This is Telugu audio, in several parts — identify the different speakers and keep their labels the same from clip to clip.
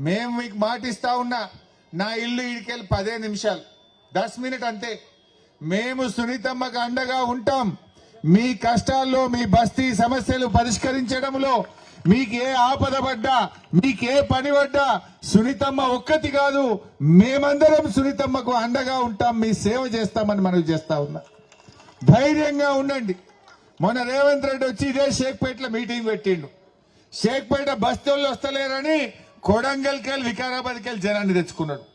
Speaker 1: మేము మీకు మాటిస్తా ఉన్నా, నా ఇల్లు ఇడికెళ్ళి 15 నిమిషాలు 10 మినిట్ అంతే. మేము సునీతమ్మకు అండగా ఉంటాం. మీ కష్టాల్లో మీ బస్తీ సమస్యలు పరిష్కరించడంలో మీకు ఏ ఆపద పడ్డా, మీకే పని పడ్డా సునీతమ్మ ఒక్కటి కాదు, మేమందరం సునీతమ్మకు అండగా ఉంటాం, మీ సేవ చేస్తామని మనవి చేస్తా ఉన్నా. ధైర్యంగా ఉండండి. మొన్న రేవంత్ రెడ్డి వచ్చి ఇదే షేక్పేటలో మీటింగ్ పెట్టిండు. షేక్పేట బస్తీల్లో వస్తలేరని కొడంగల్కి వెళ్ళి వికారాబాద్కి వెళ్ళి జనాన్ని తెచ్చుకున్నాడు.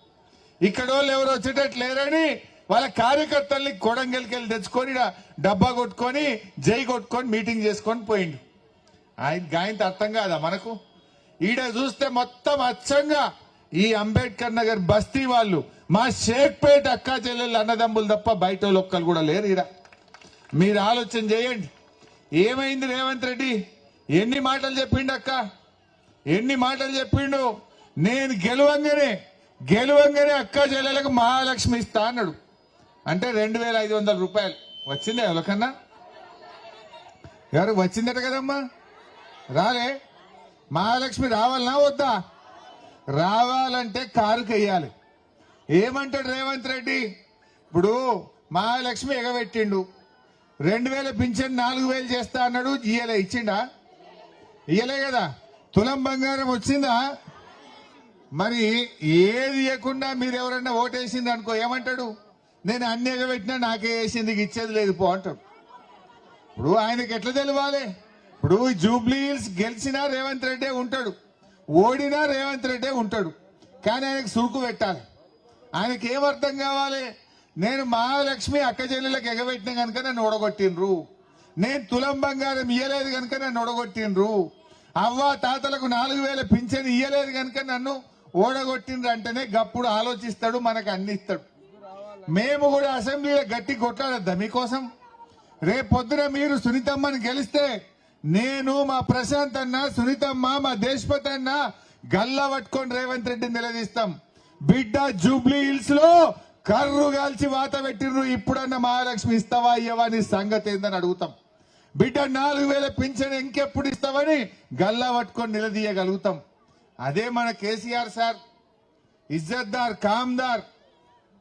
Speaker 1: ఇక్కడ వాళ్ళు ఎవరు వచ్చేటట్టు లేరని వాళ్ళ కార్యకర్తల్ని కొడంగల్కి వెళ్ళి తెచ్చుకొని డబ్బా కొట్టుకొని జై కొట్టుకొని మీటింగ్ చేసుకొని పోయిండు. ఆయనతో అర్థం కాదా మనకు? ఈడ చూస్తే మొత్తం అచ్చంగా ఈ అంబేద్కర్ నగర్ బస్తీ వాళ్ళు, మా షేక్పేట అక్కా చెల్లెళ్ళు అన్నదమ్ములు తప్ప బయట వాళ్ళు ఒక్కరు కూడా లేరు. ఈడ మీరు ఆలోచన చేయండి. ఏమైంది రేవంత్ రెడ్డి? ఎన్ని మాటలు చెప్పిండు అక్క, ఎన్ని మాటలు చెప్పిండు. నేను గెలువంగానే అక్క చెల్లెలకు మహాలక్ష్మి ఇస్తా అన్నాడు. అంటే 2500 రూపాయలు వచ్చిందా ఎవరికన్నా? ఎవరికి వచ్చిందట కదమ్మా? రాలే. మహాలక్ష్మి రావాలనా వద్దా? రావాలంటే కారుకి వెయ్యాలి. ఏమంటాడు రేవంత్ రెడ్డి? ఇప్పుడు మహాలక్ష్మి ఎగబెట్టిండు, 2000 పింఛన్ 4000 చేస్తా అన్నాడు. ఇయ్యలే, ఇచ్చిండా? ఇయ్యలే కదా. తులం బంగారం వచ్చిందా? మరి ఏది ఇవ్వకుండా మీరు ఎవరన్నా ఓటేసింది అనుకో, ఏమంటాడు? నేను అన్ని ఎగబెట్టినా నాకే వేసింది, ఇచ్చేది లేదు పో అంటాడు. ఇప్పుడు ఆయనకి ఎట్లా తెలవాలి? ఇప్పుడు జూబ్లీ హిల్స్ గెలిచినా రేవంత్ రెడ్డి ఉంటాడు, ఓడినా రేవంత్ రెడ్డి ఉంటాడు. కానీ ఆయనకు సురుకు పెట్టాలి. ఆయనకి ఏమర్థం కావాలి? నేను మహాలక్ష్మి అక్క చెల్లెలకు ఎగబెట్టిన కనుక నన్ను ఓడగొట్టిండ్రు, నేను తులం బంగారం ఇయ్యలేదు కనుక నన్ను ఓడగొట్టిండ్రు, అవ్వ తాతలకు 4000 పింఛన్ ఇయ్యలేదు కనుక నన్ను ఓడగొట్టిండ్రు అంటేనే గప్పుడు ఆలోచిస్తాడు, మనకు అన్ని ఇస్తాడు. మేము కూడా అసెంబ్లీలో గట్టి కొట్లాడద్దా మీకోసం? రేపొద్దున మీరు సునీతమ్మని గెలిస్తే నేను, మా ప్రశాంత్ అన్న, సునీతమ్మ, మా దేశపతి అన్న గల్లా పట్టుకొని రేవంత్ రెడ్డిని నిలదీస్తాం. బిడ్డ జూబ్లీ హిల్స్ లో కర్రు కాల్చి వాత పెట్టిర్రు, ఇప్పుడన్న మహాలక్ష్మి ఇస్తావా ఇయ్యవా నీ సంగతి ఏందని అడుగుతాం. బిడ్డ 4000 పింఛన్ ఇంకెప్పుడు ఇస్తావని గల్లా పట్టుకొని నిలదీయగలుగుతాం. అదే మన కేసీఆర్ సార్, ఇజ్జత్దార్, కామ్దార్,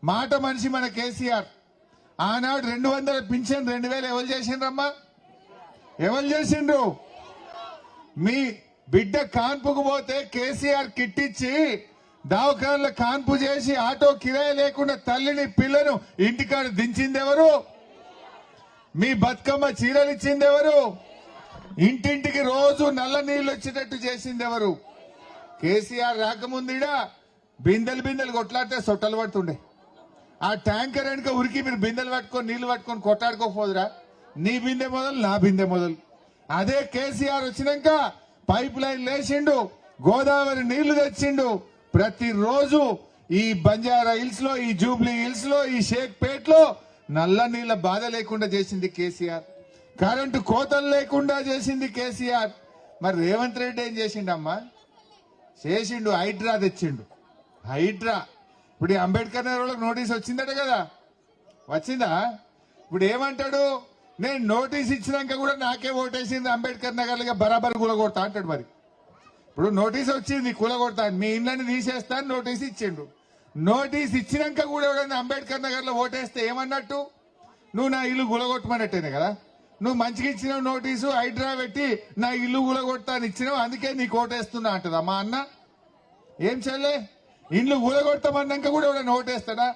Speaker 1: మాట మనిషి మన కేసీఆర్. ఆనాడు 200 పింఛన్ 2000 ఎవరు చేసిండ్రమ్మా? ఎవరు చేసిండ్రు? మీ బిడ్డ కాన్పుకు పోతే కేసీఆర్ కిట్ ఇచ్చి దవాఖానలో కాన్పు చేసి ఆటో కిరాయి లేకుండా తల్లిని పిల్లను ఇంటికాడ దించింది ఎవరు? మీ బతుకమ్మ చీరలు ఇచ్చింది ఎవరు? ఇంటింటికి రోజు నల్ల నీళ్లు వచ్చేటట్టు చేసింది ఎవరు? కేసీఆర్ రాకముందుడా బిందెలు కొట్లాడితే సొట్టలు పడుతుండే. ఆ ట్యాంకర్ వెనుక ఉరికి మీరు బిందెలు పట్టుకొని నీళ్లు పట్టుకొని కొట్టాడుకోపోదురా? నీ బిందె మొదలు, నా బిందె మొదలు. అదే కేసీఆర్ వచ్చినాక పైప్ లైన్ లేచిండు, గోదావరి నీళ్లు తెచ్చిండు. ప్రతిరోజు ఈ బంజారా హిల్స్ లో, ఈ జూబ్లీ హిల్స్ లో, ఈ షేక్పేట్ లో నల్ల నీళ్ల బాధ లేకుండా చేసింది కేసీఆర్. కరెంటు కోతలు లేకుండా చేసింది కేసీఆర్. మరి రేవంత్ రెడ్డి ఏం చేసిండమ్మా? చేసిండు, హైడ్రా తెచ్చిండు. హైడ్రా ఇప్పుడు అంబేద్కర్ నగర్ నోటీస్ వచ్చిందట కదా, వచ్చిందా? ఇప్పుడు ఏమంటాడు? నేను నోటీస్ ఇచ్చినాక కూడా నాకే ఓటేసింది అంబేద్కర్ నగర్లో బరాబర్ కూలగొడతా అంటాడు. మరి ఇప్పుడు నోటీస్ వచ్చింది కూలగొడతా, మీ ఇళ్ళని తీసేస్తాను నోటీస్ ఇచ్చిండు. నోటీస్ ఇచ్చినాక కూడా ఎవడన్నా అంబేద్కర్ నగర్ లో ఓటేస్తే ఏమన్నట్టు? నువ్వు నా ఇల్లు గులగొట్టమన్నట్టేనే కదా. నువ్వు మంచిగా ఇచ్చినావు నోటీసు, హైడ్రా పెట్టి నా ఇల్లు గులగొడతా అని ఇచ్చినావు, అందుకే నీకు ఓటేస్తున్నా అంటదా మా అన్న? ఏం చెల్లే, ఇల్లు గులగొడతామన్నాక కూడా ఎవడన్నా ఓటేస్తాడా?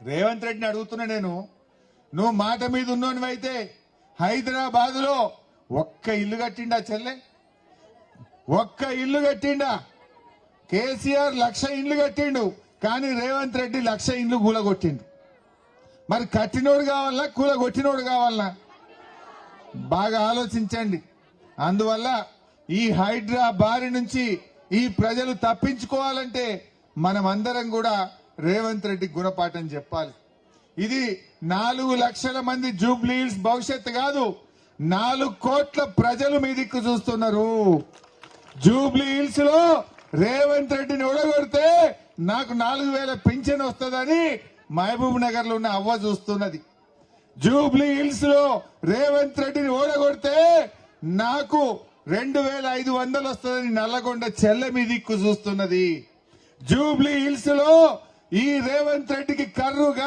Speaker 1: రేవంత్ రెడ్డిని అడుగుతున్నా నేను, నువ్వు మాట మీద ఉన్నోనివైతే హైదరాబాద్ లో ఒక్క ఇల్లు కట్టిండా చెల్లె? ఒక్క ఇల్లు కట్టిండా? కేసీఆర్ 1,00,000 ఇండ్లు కట్టిండు, కానీ రేవంత్ రెడ్డి 1,00,000 ఇండ్లు కూలగొట్టిండు. మరి కట్టినోడు కావాలన్నా కూలగొట్టినోడు కావాలన్నా? బాగా ఆలోచించండి. అందువల్ల ఈ హైడ్రా బారి నుంచి ఈ ప్రజలు తప్పించుకోవాలంటే మనం అందరం కూడా రేవంత్ రెడ్డి గుణపాఠం చెప్పాలి. ఇది 4 లక్షల మంది జూబ్లీ హిల్స్ భవిష్యత్తు కాదు, 4 కోట్ల ప్రజలు మీ దిక్కు చూస్తున్నారు. జూబ్లీ హిల్స్ లో రేవంత్ రెడ్డిని ఓడగొడితే నాకు 4000 పింఛన్ వస్తుందని మహబూబ్ నగర్ లో ఉన్న అవ్వ చూస్తున్నది. జూబ్లీ హిల్స్ లో రేవంత్ రెడ్డిని ఓడగొడితే నాకు 2500 వస్తుందని నల్లగొండ చెల్లె మీ దిక్కు చూస్తున్నది. జూబ్లీ హిల్స్ లో ఈ రేవంత్ రెడ్డికి కర్రుగా